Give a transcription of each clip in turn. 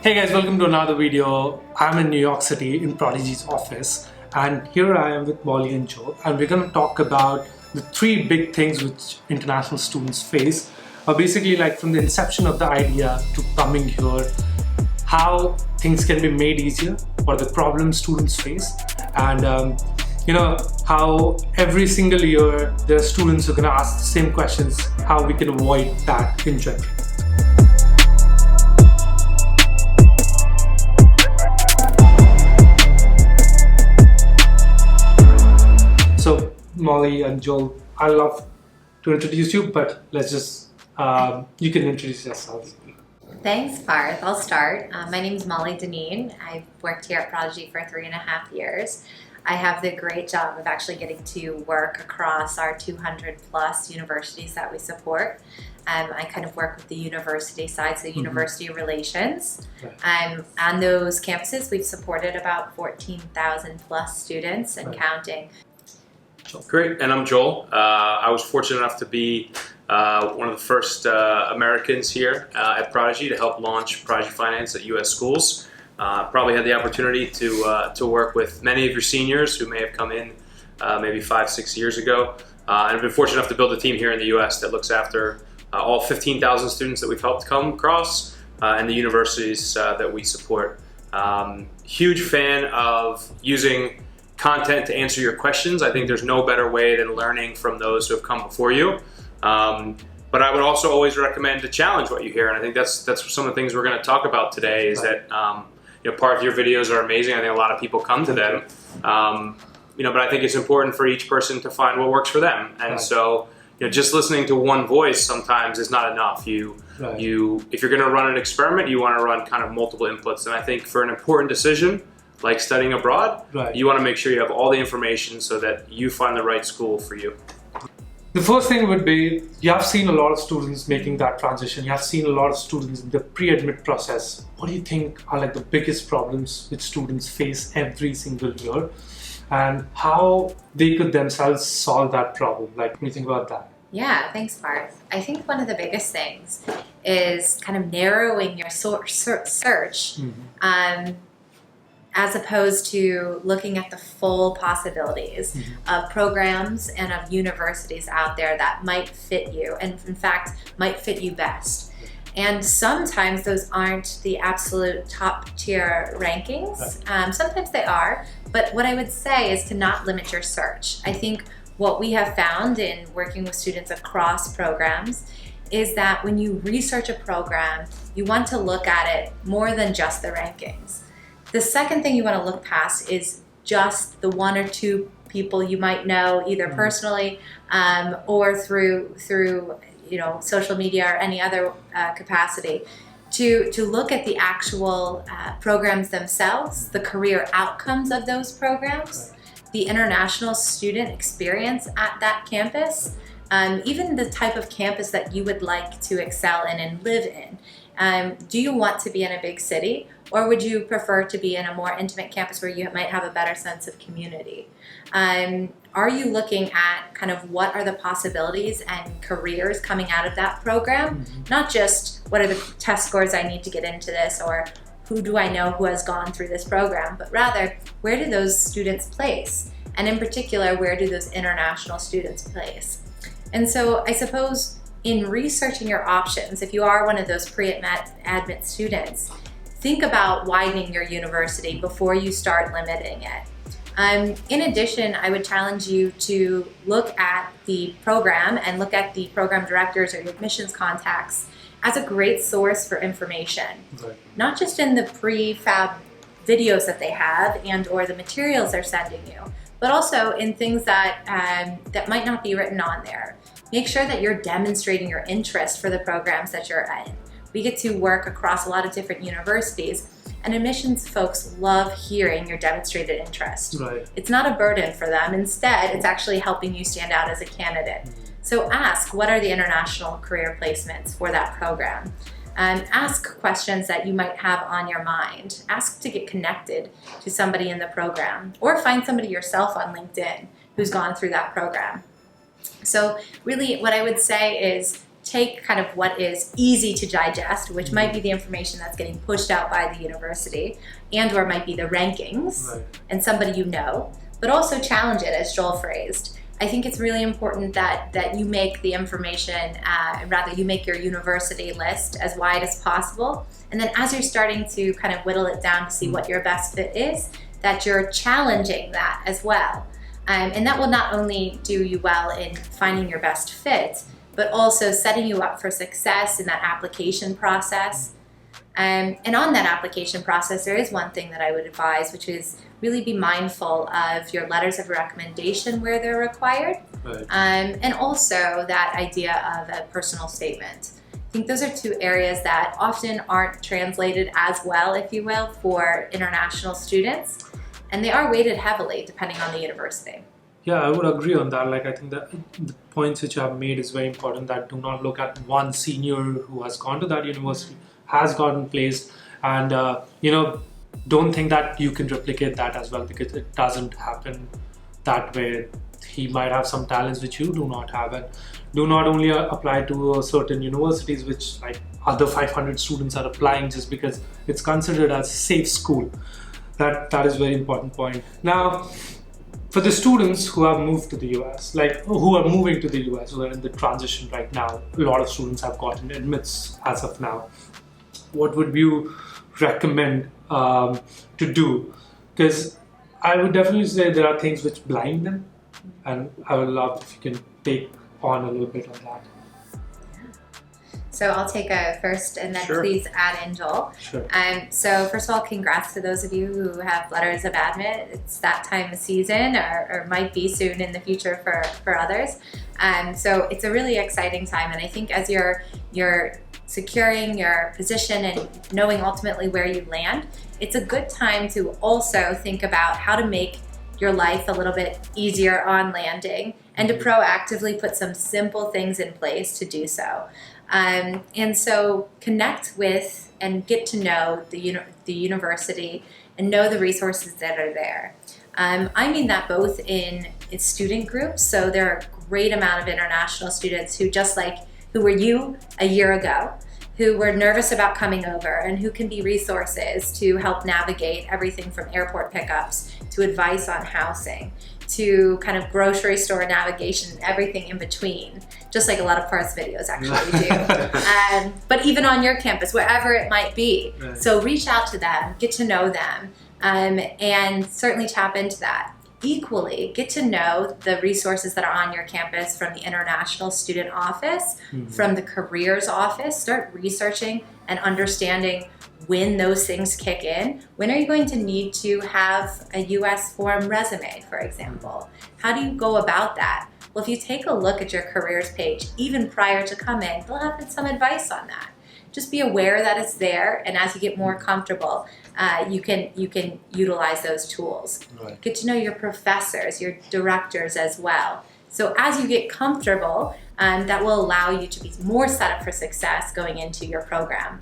Hey guys, welcome to another video. I'm in New York City in Prodigy's office, and here I am with Molly and Joe, and we're going to talk about the three big things which international students face. Basically, like from the inception of the idea to coming here, how things can be made easier, what are the problems students face, and how every single year there are students who are going to ask the same questions, how we can avoid that in general. So Molly and Joel, I love to introduce you, but let's just, you can introduce yourselves. Thanks, Parth. I'll start. My name is Molly Deneen. I've worked here at Prodigy for 3.5 years. I have the great job of actually getting to work across our 200 plus universities that we support. I kind of work with the university side, so university relations. On those campuses, we've supported about 14,000 plus students and counting. Great, and I'm Joel. I was fortunate enough to be one of the first Americans here at Prodigy to help launch Prodigy Finance at U.S. schools. Probably had the opportunity to work with many of your seniors who may have come in maybe 5-6 years ago. And I've been fortunate enough to build a team here in the U.S. that looks after all 15,000 students that we've helped come across and the universities that we support. Huge fan of using content to answer your questions. I think there's no better way than learning from those who have come before you. But I would also always recommend to challenge what you hear, and I think that's some of the things we're going to talk about today. Is that part of your videos are amazing. I think a lot of people come to them, but I think it's important for each person to find what works for them. And so, just listening to one voice sometimes is not enough. If you're going to run an experiment, you want to run kind of multiple inputs. And I think for an important decision like studying abroad, you want to make sure you have all the information so that you find the right school for you. The first thing would be, you have seen a lot of students making that transition. You have seen a lot of students in the pre-admit process. What do you think are like the biggest problems which students face every single year, and how they could themselves solve that problem? Like, what do you think about that? Yeah, thanks, Parth. I think one of the biggest things is kind of narrowing your search. As opposed to looking at the full possibilities of programs and of universities out there that might fit you, and in fact might fit you best. And sometimes those aren't the absolute top tier rankings. Sometimes they are, but what I would say is to not limit your search. I think what we have found in working with students across programs is that when you research a program, you want to look at it more than just the rankings. The second thing you want to look past is just the one or two people you might know, either personally or through social media or any other capacity, to look at the actual programs themselves, the career outcomes of those programs, the international student experience at that campus, even the type of campus that you would like to excel in and live in. Do you want to be in a big city, or would you prefer to be in a more intimate campus where you might have a better sense of community? Are you looking at kind of what are the possibilities and careers coming out of that program? Not just what are the test scores I need to get into this, or who do I know who has gone through this program, but rather where do those students place? And in particular, where do those international students place? And so I suppose in researching your options, if you are one of those pre-admit students, think about widening your university before you start limiting it. In addition, I would challenge you to look at the program and look at the program directors or your admissions contacts as a great source for information. Not just in the prefab videos that they have and or the materials they're sending you, but also in things that might not be written on there. Make sure that you're demonstrating your interest for the programs that you're in. We get to work across a lot of different universities, and admissions folks love hearing your demonstrated interest. It's not a burden for them. Instead, it's actually helping you stand out as a candidate. So ask, what are the international career placements for that program? Ask questions that you might have on your mind. Ask to get connected to somebody in the program, or find somebody yourself on LinkedIn who's gone through that program. So really what I would say is take kind of what is easy to digest, which might be the information that's getting pushed out by the university, and or might be the rankings, and somebody you know, but also challenge it, as Joel phrased. I think it's really important that you make the information, rather you make your university list as wide as possible. And then as you're starting to kind of whittle it down to see what your best fit is, that you're challenging that as well. And that will not only do you well in finding your best fit, but also setting you up for success in that application process. And on that application process, there is one thing that I would advise, which is really be mindful of your letters of recommendation where they're required, and also that idea of a personal statement. I think those are two areas that often aren't translated as well, if you will, for international students, and they are weighted heavily depending on the university. Yeah, I would agree on that. Like, I think that the points which you have made is very important, that do not look at one senior who has gone to that university, has gotten placed, and don't think that you can replicate that as well, because it doesn't happen that way. He might have some talents which you do not have, and do not only apply to certain universities which like other 500 students are applying just because it's considered as a safe school. That is a very important point. Now, for the students who have moved to the US, like who are moving to the US, who are in the transition right now, a lot of students have gotten admits as of now. What would you recommend to do? Because I would definitely say there are things which blind them, and I would love if you can take on a little bit on that. So I'll take a first, and then please add in, Joel. Sure. So first of all, congrats to those of you who have letters of admit. It's that time of season, or might be soon in the future for others. So it's a really exciting time, and I think as you're securing your position and knowing ultimately where you land, it's a good time to also think about how to make your life a little bit easier on landing, and to proactively put some simple things in place to do so. And so connect with and get to know the university and know the resources that are there. I mean that both in student groups, so there are a great amount of international students who were you a year ago, who were nervous about coming over, and who can be resources to help navigate everything from airport pickups to advice on housing to kind of grocery store navigation, everything in between, just like a lot of Parth's videos actually do. But even on your campus, wherever it might be. Right. So reach out to them, get to know them, and certainly tap into that. Equally, get to know the resources that are on your campus from the International Student Office, from the Careers Office. Start researching and understanding when those things kick in. When are you going to need to have a US form resume, for example? How do you go about that? Well, if you take a look at your careers page, even prior to coming, they'll have some advice on that. Just be aware that it's there, and as you get more comfortable, you can utilize those tools. Right. Get to know your professors, your directors as well. So as you get comfortable, that will allow you to be more set up for success going into your program.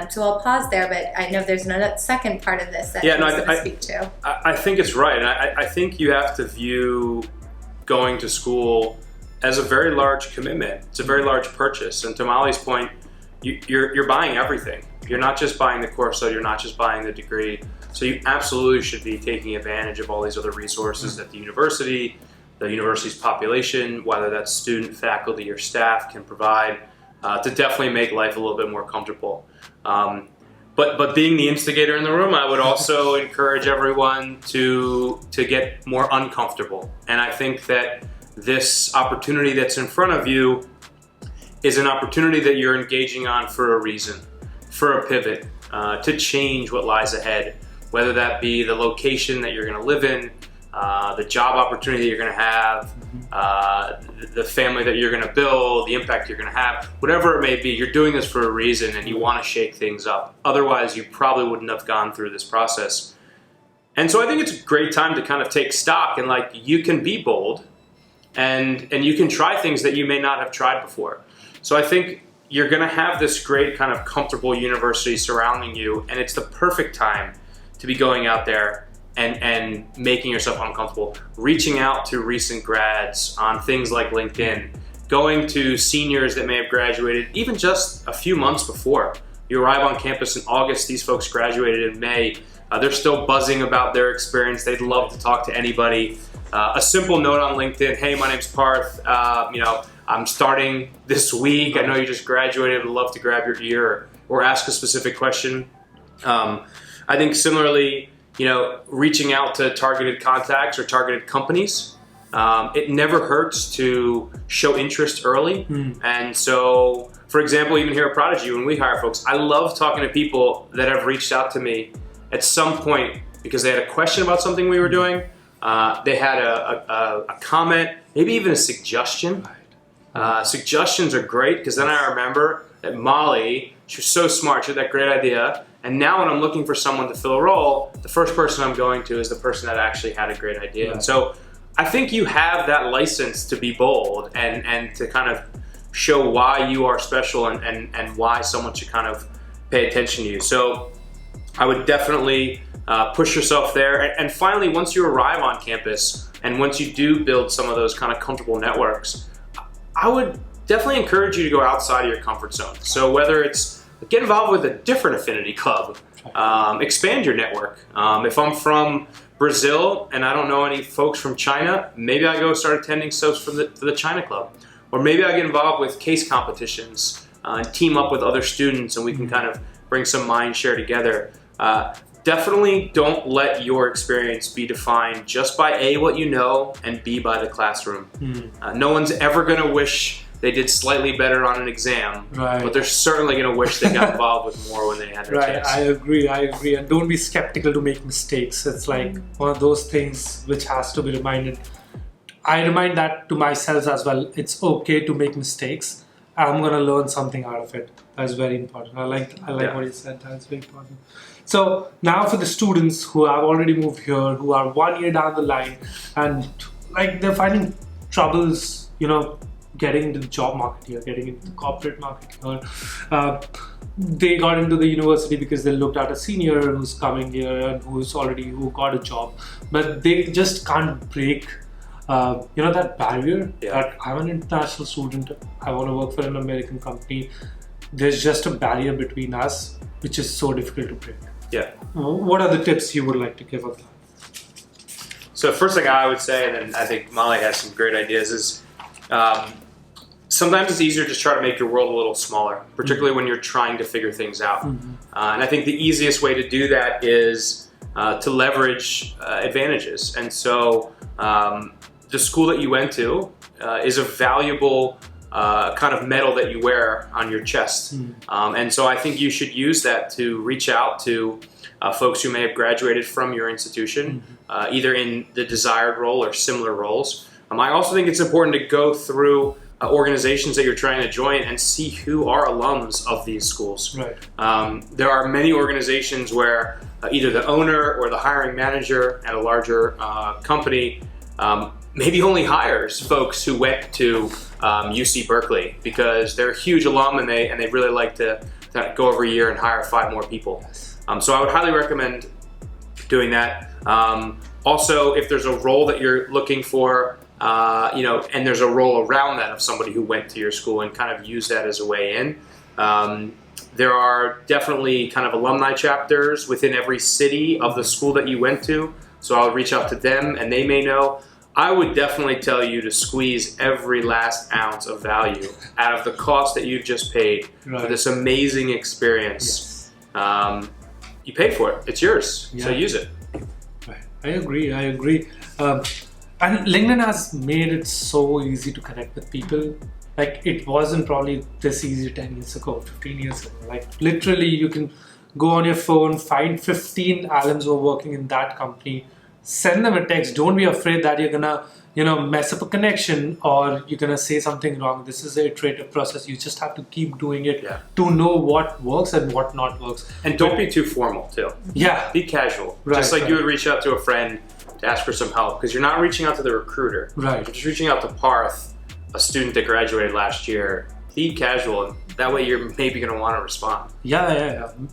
So I'll pause there, but I know there's another second part of this that I want to speak to. I think it's right, and I think you have to view going to school as a very large commitment. It's a very large purchase, and to Molly's point, you're buying everything. You're not just buying the course, so you're not just buying the degree. So you absolutely should be taking advantage of all these other resources that the university's population, whether that's student, faculty, or staff, can provide to definitely make life a little bit more comfortable. But being the instigator in the room, I would also encourage everyone to get more uncomfortable. And I think that this opportunity that's in front of you is an opportunity that you're engaging on for a reason, for a pivot, to change what lies ahead, whether that be the location that you're going to live in, the job opportunity that you're going to have, the family that you're going to build, the impact you're going to have, whatever it may be. You're doing this for a reason, and you want to shake things up. Otherwise, you probably wouldn't have gone through this process. And so I think it's a great time to kind of take stock, and like, you can be bold, and you can try things that you may not have tried before. So I think you're going to have this great kind of comfortable university surrounding you, and it's the perfect time to be going out there and making yourself uncomfortable, reaching out to recent grads on things like LinkedIn, going to seniors that may have graduated even just a few months before. You arrive on campus in August, these folks graduated in May. They're still buzzing about their experience. They'd love to talk to anybody. A simple note on LinkedIn, hey, my name's Parth. I'm starting this week. I know you just graduated. I'd love to grab your ear or ask a specific question. I think similarly, reaching out to targeted contacts or targeted companies, it never hurts to show interest early. And so, for example, even here at Prodigy, when we hire folks, I love talking to people that have reached out to me at some point because they had a question about something we were doing. They had a comment, maybe even a suggestion. Suggestions are great because then I remember that Molly, she was so smart, she had that great idea. And now when I'm looking for someone to fill a role, the first person I'm going to is the person that actually had a great idea. And so I think you have that license to be bold and to kind of show why you are special and why someone should kind of pay attention to you. So I would definitely push yourself there. And finally, once you arrive on campus and once you do build some of those kind of comfortable networks, I would definitely encourage you to go outside of your comfort zone. So whether it's get involved with a different affinity club, expand your network. If I'm from Brazil and I don't know any folks from China, maybe I go start attending stuff for the China club. Or maybe I get involved with case competitions and team up with other students and we can kind of bring some mind share together. Definitely don't let your experience be defined just by A, what you know, and B, by the classroom. No one's ever gonna wish they did slightly better on an exam, but they're certainly gonna wish they got involved with more when they had their chance. I agree. And don't be skeptical to make mistakes. It's like one of those things which has to be reminded. I remind that to myself as well. It's okay to make mistakes. I'm gonna learn something out of it. That's very important. I like what you said. That's very important. So now for the students who have already moved here, who are 1 year down the line, and like they're finding troubles, getting into the job market here, getting into the corporate market here. They got into the university because they looked at a senior who's coming here and who got a job, but they just can't break that barrier that I'm an international student, I want to work for an American company. There's just a barrier between us, which is so difficult to break. Yeah. What are the tips you would like to give us? So first thing I would say, and then I think Molly has some great ideas, is sometimes it's easier to just try to make your world a little smaller, particularly when you're trying to figure things out. And I think the easiest way to do that is to leverage advantages. And so the school that you went to is a valuable kind of medal that you wear on your chest. And so I think you should use that to reach out to folks who may have graduated from your institution, either in the desired role or similar roles. I also think it's important to go through organizations that you're trying to join and see who are alums of these schools. There are many organizations where either the owner or the hiring manager at a larger company maybe only hires folks who went to UC Berkeley because they're a huge alum and they really like to go every year and hire 5 more people. So I would highly recommend doing that. Also, if there's a role that you're looking for, and there's a role around that of somebody who went to your school, and kind of use that as a way in. There are definitely kind of alumni chapters within every city of the school that you went to. So I'll reach out to them and they may know. I would definitely tell you to squeeze every last ounce of value out of the cost that you've just paid for this amazing experience. You paid for it. It's yours. So use it. I agree. And LinkedIn has made it so easy to connect with people. Like, it wasn't probably this easy 10 years ago, 15 years ago. Like, literally, you can go on your phone, find 15 alums who are working in that company, send them a text. Don't be afraid that you're gonna, mess up a connection or you're gonna say something wrong. This is an iterative process. You just have to keep doing it to know what works and what not works. And don't be too formal, too. Be casual. Just like you would reach out to a friend to ask for some help, because you're not reaching out to the recruiter. You're just reaching out to Parth, a student that graduated last year. Be casual, and that way you're maybe going to want to respond.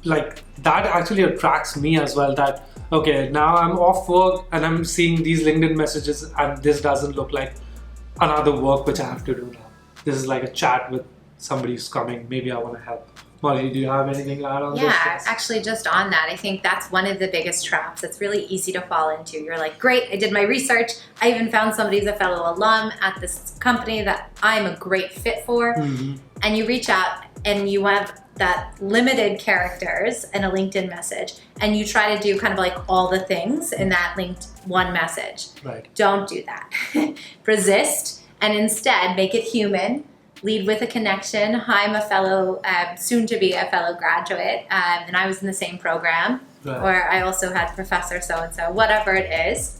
Like, that actually attracts me as well, that okay, now I'm off work and I'm seeing these LinkedIn messages and this doesn't look like another work which I have to do now. this is like a chat with somebody who's coming. Maybe I want to help. Molly, do you have anything to add on this? Yeah, actually just on that, I think that's one of the biggest traps. It's really easy to fall into. You're like, great, I did my research. I even found somebody who's a fellow alum at this company that I'm a great fit for. Mm-hmm. And you reach out and you have that limited characters in a LinkedIn message, and you try to do kind of like all the things in that linked one message. Right. Don't do that. Resist, and instead make it human. Lead with a connection. Hi, I'm a fellow, soon to be a fellow graduate, and I was in the same program, Right. or I also had Professor so-and-so, whatever it is.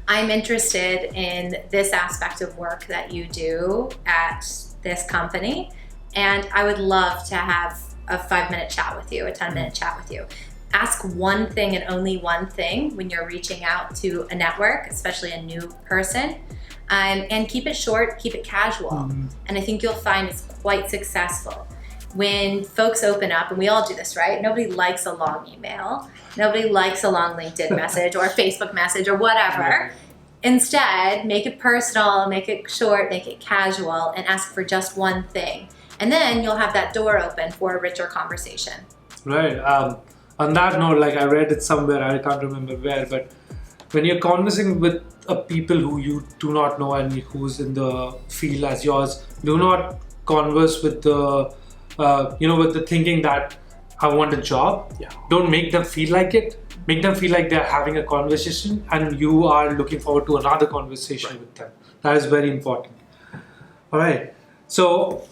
I'm interested in this aspect of work that you do at this company, and I would love to have a 5-minute chat with you, a 10-minute chat with you. Ask one thing and only one thing when you're reaching out to a network, especially a new person. And keep it short, keep it casual. Mm-hmm. And I think you'll find it's quite successful. When folks open up, and we all do this, right? Nobody likes a long email. Nobody likes a long LinkedIn message or Facebook message or whatever. Instead, make it personal, make it short, make it casual, and ask for just one thing. And then you'll have that door open for a richer conversation. Right. On that note, like I read it somewhere, I can't remember where, but when you're conversing with people who you do not know and who's in the field as yours, do not converse with the, with the thinking that I want a job. Yeah. Don't make them feel like it. Make them feel like they're having a conversation and you are looking forward to another conversation with them. That is very important. All right. So,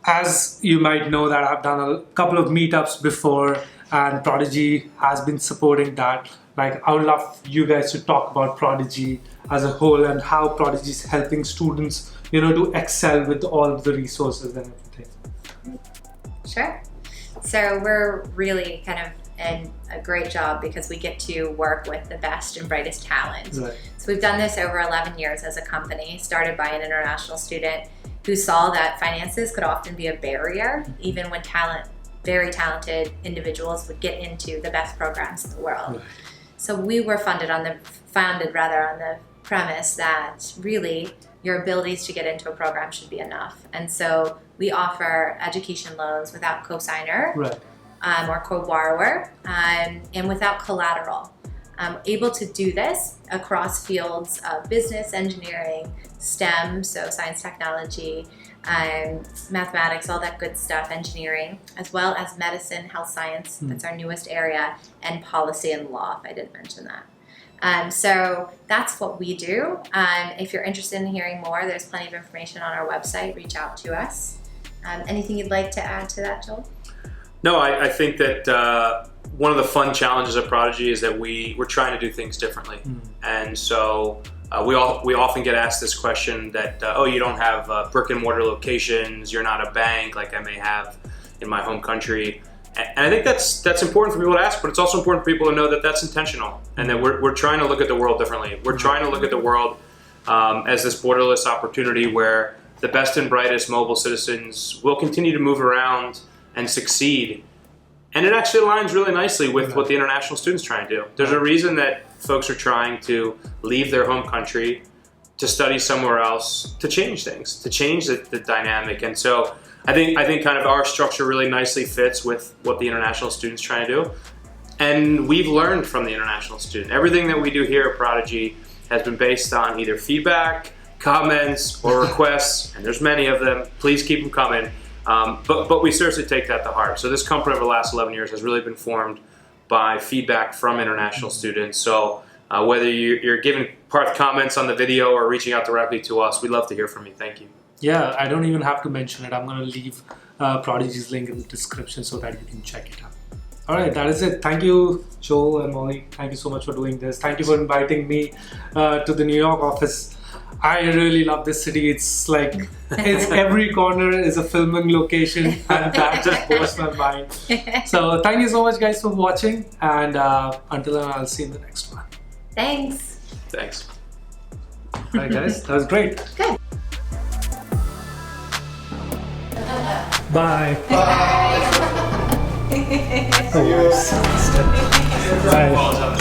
as you might know that I've done a couple of meetups before, and Prodigy has been supporting that. Like, I would love you guys to talk about Prodigy as a whole and how Prodigy is helping students, to excel with all of the resources and everything. Sure. So we're really kind of in a great job because we get to work with the best and brightest talent. Right. So we've done this over 11 years as a company, started by an international student who saw that finances could often be a barrier, even when very talented individuals would get into the best programs in the world. Right. So we were founded on the premise that really your abilities to get into a program should be enough. And so we offer education loans without cosigner, Right. Or co-borrower, and without collateral. Able to do this across fields of business, engineering, STEM, so science, technology, mathematics, all that good stuff, engineering, as well as medicine, health science, that's our newest area, and policy and law, if I didn't mention that. So that's what we do. If you're interested in hearing more, there's plenty of information on our website. Reach out to us. Anything you'd like to add to that, Joel? No, I think that one of the fun challenges of Prodigy is that we're trying to do things differently. And so we often get asked this question that, you don't have brick and mortar locations, you're not a bank like I may have in my home country. And I think that's important for people to ask, but it's also important for people to know that that's intentional and that we're trying to look at the world differently. We're trying to look at the world as this borderless opportunity where the best and brightest mobile citizens will continue to move around and succeed. And it actually aligns really nicely with what the international students try and do. There's a reason that folks are trying to leave their home country to study somewhere else, to change things, to change the dynamic. And so I think kind of our structure really nicely fits with what the international students trying to do. And we've learned from the international student. Everything that we do here at Prodigy has been based on either feedback, comments, or requests, and there's many of them. Please keep them coming. But we seriously take that to heart. So this company over the last 11 years has really been formed by feedback from international students. So whether you're giving Parth comments on the video or reaching out directly to us, we'd love to hear from you. Thank you. Yeah, I don't even have to mention it. I'm going to leave Prodigy's link in the description so that you can check it out. All right, that is it. Thank you, Joe and Molly. Thank you so much for doing this. Thank you for inviting me to the New York office. I really love this city. It's like, every corner is a filming location and that just blows my mind. So thank you so much guys for watching, and until then I'll see you in the next one. Thanks. Thanks. All right guys, that was great. Good. Bye. Bye. Oh, yes. Bye.